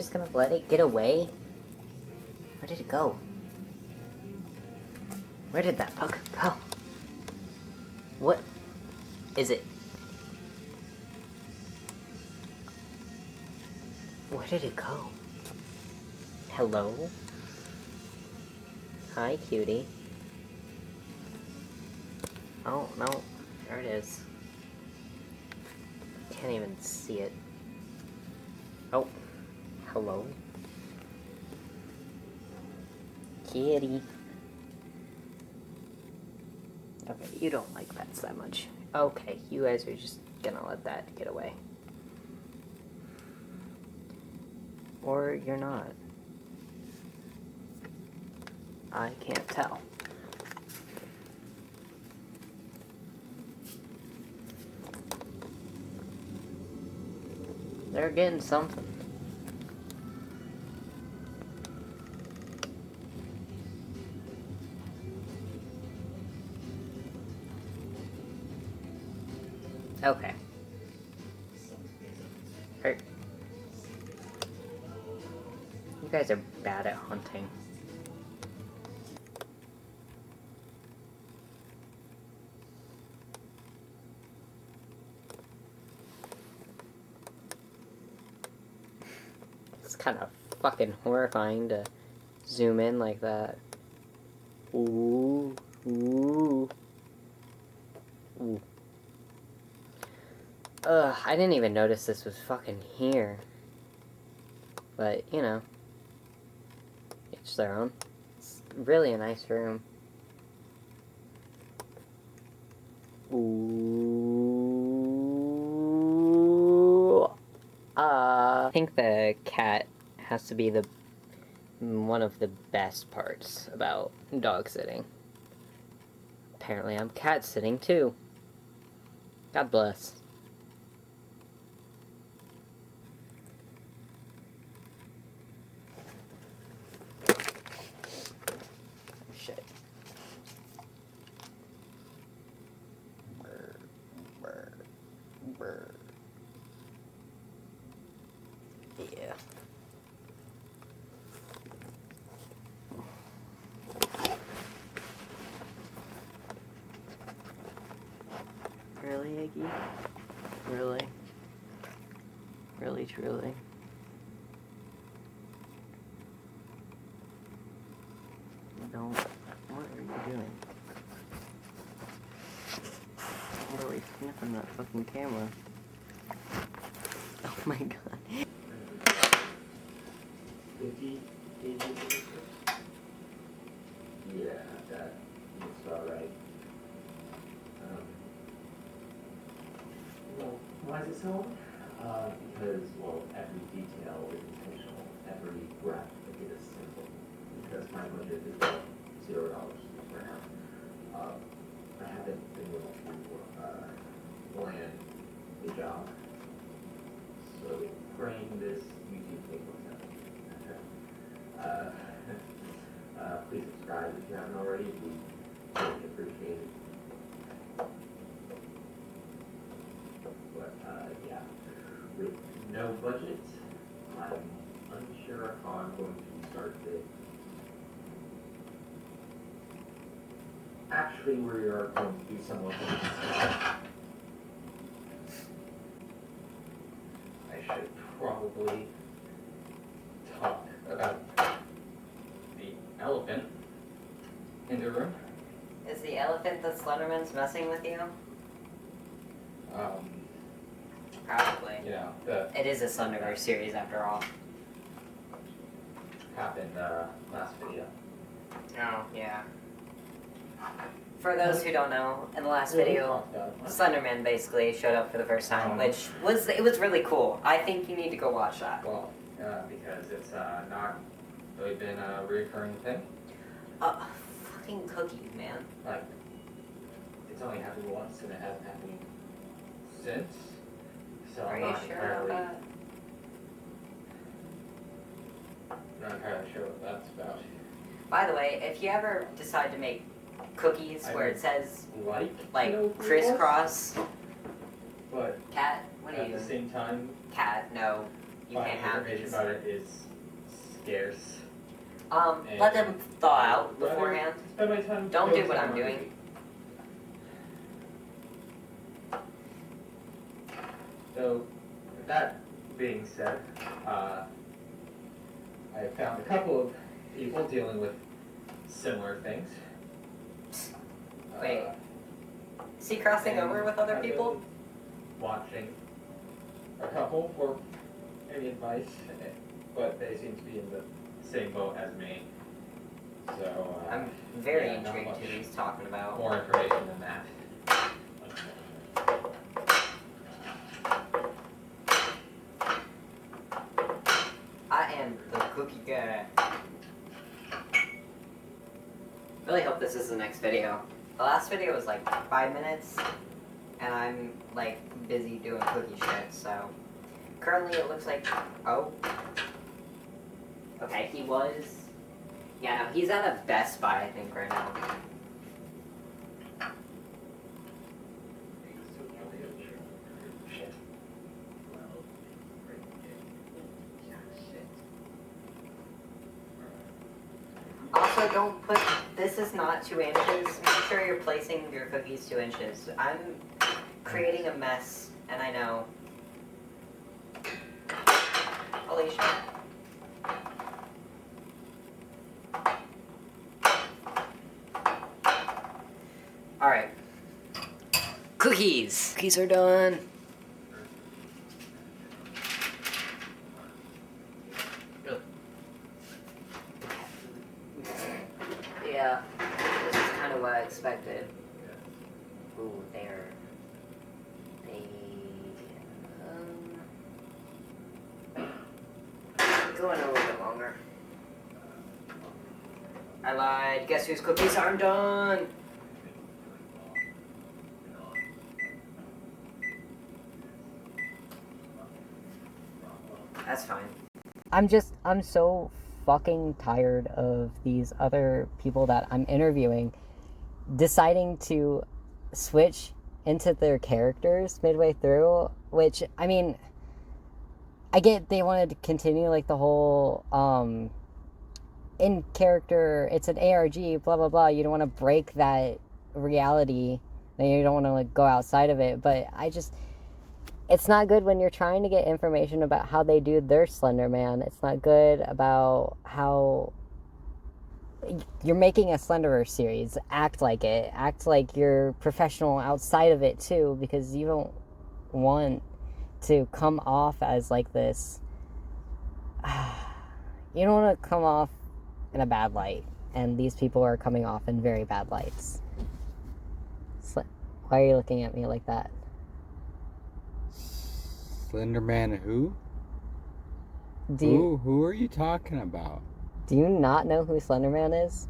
Just gonna let it get away? Where did it go? Where did that bug go? What is it? Where did it go? Hello? Hi, cutie. Oh, no. There it is. Can't even see it. Oh. Hello? Kitty. Okay, you don't like pets that much. Okay, you guys are just gonna let that get away. Or you're not. I can't tell. They're getting something. Okay. You guys are bad at hunting. It's kind of fucking horrifying to zoom in like that. Ooh, ooh, ooh. Ugh, I didn't even notice this was fucking here. But, you know, each their own. It's really a nice room. Ooh. I think the cat has to be one of the best parts about dog sitting. Apparently I'm cat sitting too. God bless. Shit. Brr, brr, brr. Yeah. Really, Iggy? Really? Really, truly? Don't. What are you doing? What are we sniffing that fucking camera? Oh my god. 50, 80 minutes? Yeah, that looks about right. Well, why is it so long? Because, well, every detail is intentional. Every breath is simple. Because my budget is about $0 right now. I haven't been able to land the job. So praying this YouTube thing works out. Please subscribe if you haven't already. We really appreciate it. But yeah, with no budget, I'm unsure how I'm going to start this. Actually, we are going to do some looking. I should probably talk about the elephant in the room. Is the elephant the Slenderman's messing with you? Probably. You know, It is a Slenderverse series after all. happened last video. Oh, yeah. For those who don't know, in the last video, Slenderman basically showed up for the first time, which was really cool. I think you need to go watch that. Well, because it's not really been a recurring thing. Fucking cookies, man. Like, it's only happened once and it hasn't happened since. So Are I'm you not sure about that? not entirely sure what that's about. By the way, if you ever decide to make cookies where it says like crisscross, but cat, what are at you? the same time, Cat, no. You can't have information these. about it is scarce. Let them thaw out beforehand. Spend my time. Don't do what I'm doing. So, with that being said, I found a couple of people dealing with similar things. Wait. Is he crossing over with other I've been people? Watching a couple for any advice, but they seem to be in the same boat as me. So I'm very yeah, not intrigued much who he's talking about. more information than that. I am the cookie guy. Really hope this is the next video. The last video was like 5 minutes, and I'm like busy doing cookie shit, so. Currently it looks like, oh. Okay, he was, yeah, no, he's at a Best Buy, I think, right now. Also, don't put, this is not 2 inches. Make sure you're placing your cookies 2 inches. I'm creating a mess, and I know. Alicia. Alright. Cookies! Cookies are done. Yeah, this is kind of what I expected. Ooh, they going a little bit longer. I lied. Guess whose cookies aren't done? That's fine. I'm so fucking tired of these other people that I'm interviewing deciding to switch into their characters midway through, which, I mean, I get they wanted to continue like the whole in character, it's an ARG, blah blah blah. You don't want to break that reality, and you don't want to like go outside of it. But it's not good when you're trying to get information about how they do their Slender Man. It's not good about how you're making a Slenderer series. Act like it. Act like you're professional outside of it too, because you don't want to come off as like this. You don't want to come off in a bad light, and these people are coming off in very bad lights. Why are you looking at me like that? Slenderman who? Who are you talking about? Do you not know who Slenderman is?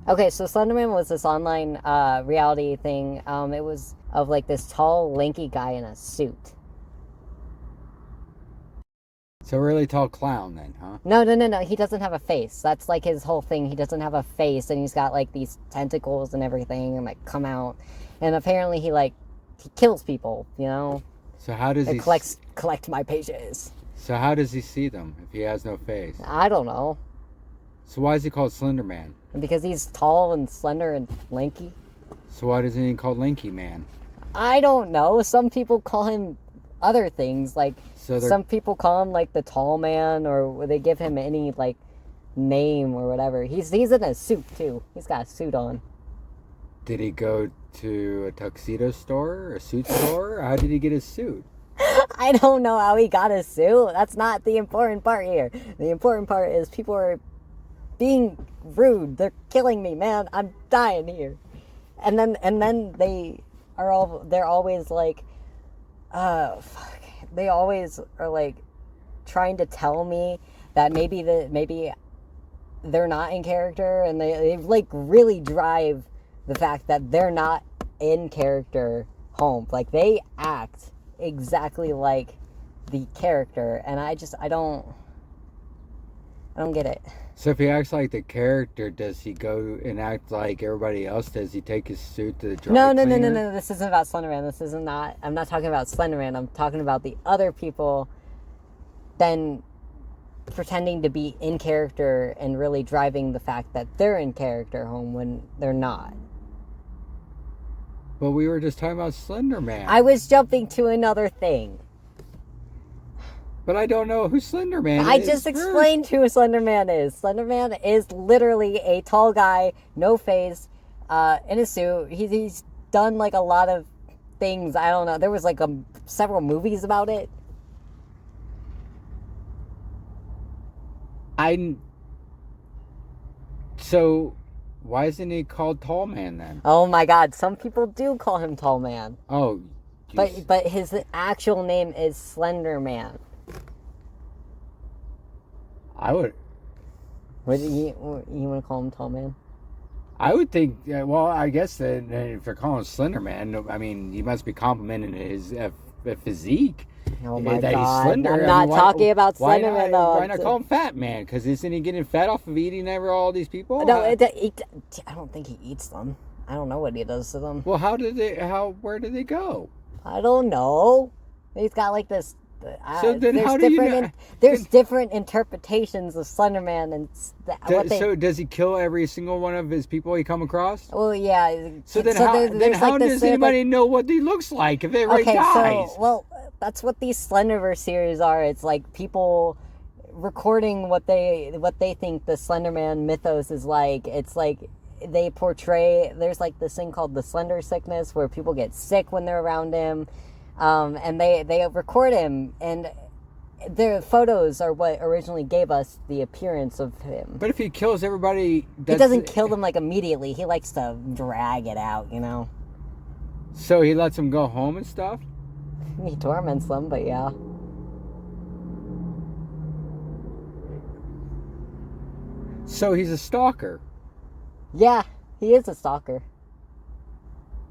Okay, so Slenderman was this online reality thing. It was of like this tall, lanky guy in a suit. So a really tall clown then, huh? No. He doesn't have a face. That's like his whole thing. He doesn't have a face, and he's got like these tentacles and everything, and like come out. And apparently he kills people, you know? So how does he collect my pages? So how does he see them if he has no face? I don't know. So why is he called Slenderman? Because he's tall and slender and lanky. So why doesn't he call Lanky Man? I don't know. Some people call him other things, like some people call him like the tall man, or they give him any like name or whatever. He's in a suit too. He's got a suit on. Did he go to a tuxedo store or a suit store? How did he get his suit? I don't know how he got a suit. That's not the important part here. The important part is people are being rude. They're killing me, man. I'm dying here. And then they're always like, fuck. They always are like trying to tell me that maybe they're not in character, and they like really drive the fact that they're not in character home. Like they act exactly like the character, and I don't get it. So if he acts like the character, does he go and act like everybody else? Does he take his suit to the dry cleaner? No. This isn't about Slenderman. I'm not talking about Slenderman. I'm talking about the other people then pretending to be in character and really driving the fact that they're in character home when they're not. But we were just talking about Slender Man. I was jumping to another thing. But I don't know who Slender Man is. I just explained who Slender Man is. Slender Man is literally a tall guy, no face, in a suit. He's done like a lot of things. I don't know. There was like several movies about it. So, why isn't he called Tall Man then? Oh my God! Some people do call him Tall Man. Oh, geez. but his actual name is Slender Man. I would. What do you want to call him, Tall Man? I would think. Well, I guess that if they're calling him Slender Man, I mean, he must be complimenting his physique. Oh my that God! He's slender. I'm not talking about Slender Man though. Why not call him Fat Man? Because isn't he getting fat off of eating all these people? No, I don't think he eats them. I don't know what he does to them. Well, where did they go? I don't know. He's got like this. So then how do you know? There's different interpretations of Slender Man and so does he kill every single one of his people he come across? Well, yeah. So then how does anybody know what he looks like if everybody dies? So that's what these Slenderverse series are. It's like people recording what they think the Slender Man mythos is like. It's like they portray. There's like this thing called the Slender Sickness where people get sick when they're around him. And they record him, and their photos are what originally gave us the appearance of him. But if he kills everybody... He doesn't kill them, like, immediately. He likes to drag it out, you know? So he lets them go home and stuff? He torments them, but yeah. So he's a stalker? Yeah, he is a stalker.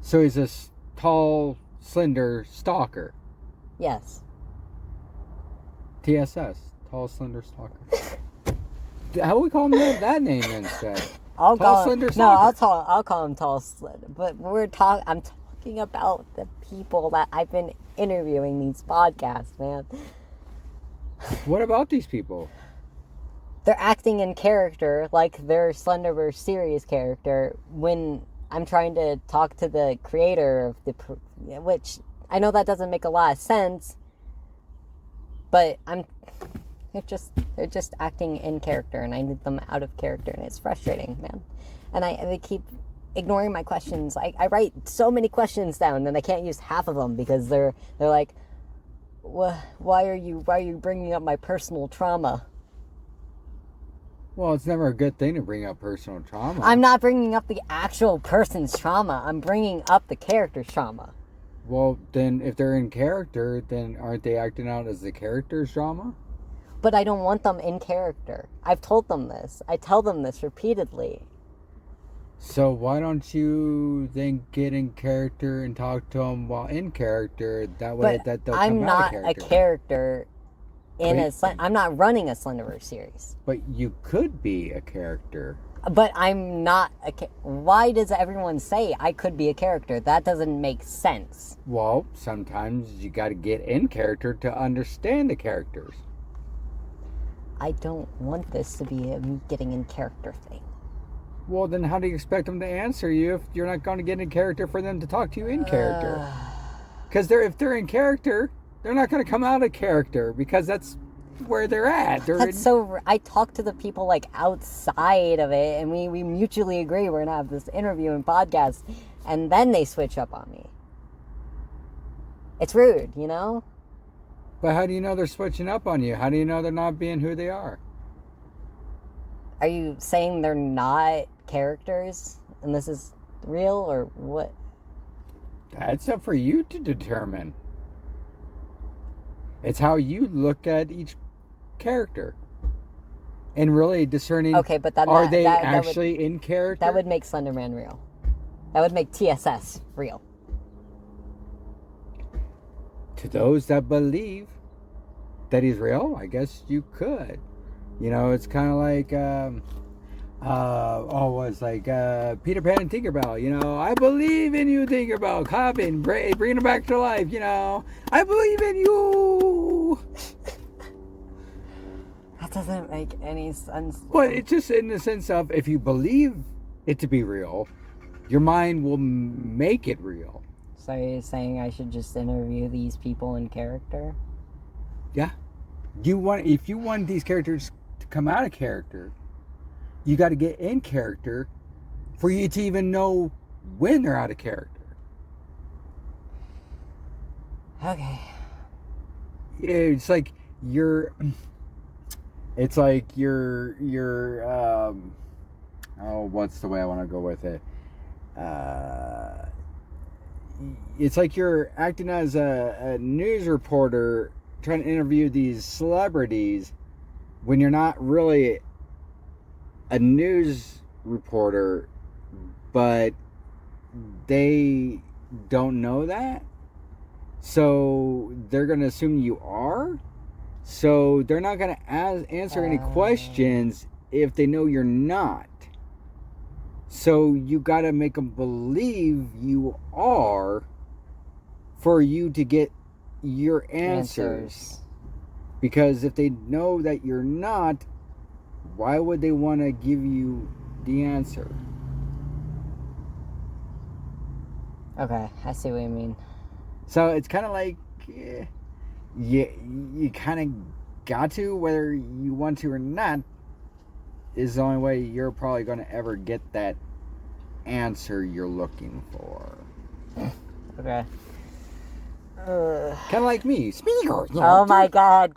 So he's a tall... slender stalker. Yes. TSS, tall slender stalker. How do we call him that name instead? I'll call him tall slender. But I'm talking about the people that I've been interviewing these podcasts, man. What about these people? They're acting in character like their Slenderverse series character when I'm trying to talk to the creator of which I know that doesn't make a lot of sense, but they're just acting in character, and I need them out of character, and it's frustrating, man. And they keep ignoring my questions. I write so many questions down, and I can't use half of them because they're like, why are you bringing up my personal trauma? Well, it's never a good thing to bring up personal trauma. I'm not bringing up the actual person's trauma. I'm bringing up the character's trauma. Well, then if they're in character, then aren't they acting out as the character's drama? But I don't want them in character. I've told them this. I tell them this repeatedly. So why don't you then get in character and talk to them while in character? That way that they'll come out of character. I'm not a character I'm not running a Slenderverse series. But you could be a character. But I'm not why does everyone say I could be a character? That doesn't make sense. Well, sometimes you got to get in character to understand the characters. I don't want this to be a me getting in character thing. Well, then how do you expect them to answer you if you're not going to get in character for them to talk to you in character? Because if they're in character, they're not going to come out of character because that's where they're at. I talk to the people like outside of it, and we mutually agree we're gonna have this interview and podcast, and then they switch up on me. It's rude, you know? But how do you know they're switching up on you? How do you know they're not being who they are? Are you saying they're not characters and this is real, or what? That's up for you to determine. It's how you look at each character and really discerning. Okay, but are they actually in character? That would make Slenderman real. That would make TSS real. To those that believe that he's real, I guess you could. You know, it's kind of like Peter Pan and Tinkerbell. You know, I believe in you, Tinkerbell. Cobbin, bring her back to life. You know, I believe in you. That doesn't make any sense. But it's just in the sense of if you believe it to be real, your mind will make it real. So you're saying I should just interview these people in character? Yeah. If you want these characters to come out of character, you got to get in character for you to even know when they're out of character. Okay. It's like you're what's the way I want to go with it? It's like you're acting as a news reporter trying to interview these celebrities when you're not really a news reporter, but they don't know that. So they're going to assume you are. So they're not going to answer any questions if they know you're not. So you got to make them believe you are for you to get your answers. Because if they know that you're not, why would they want to give you the answer? Okay, I see what you mean. So it's kind of like, you kind of got to, whether you want to or not, is the only way you're probably going to ever get that answer you're looking for. Okay. Kind of like me. Oh my god.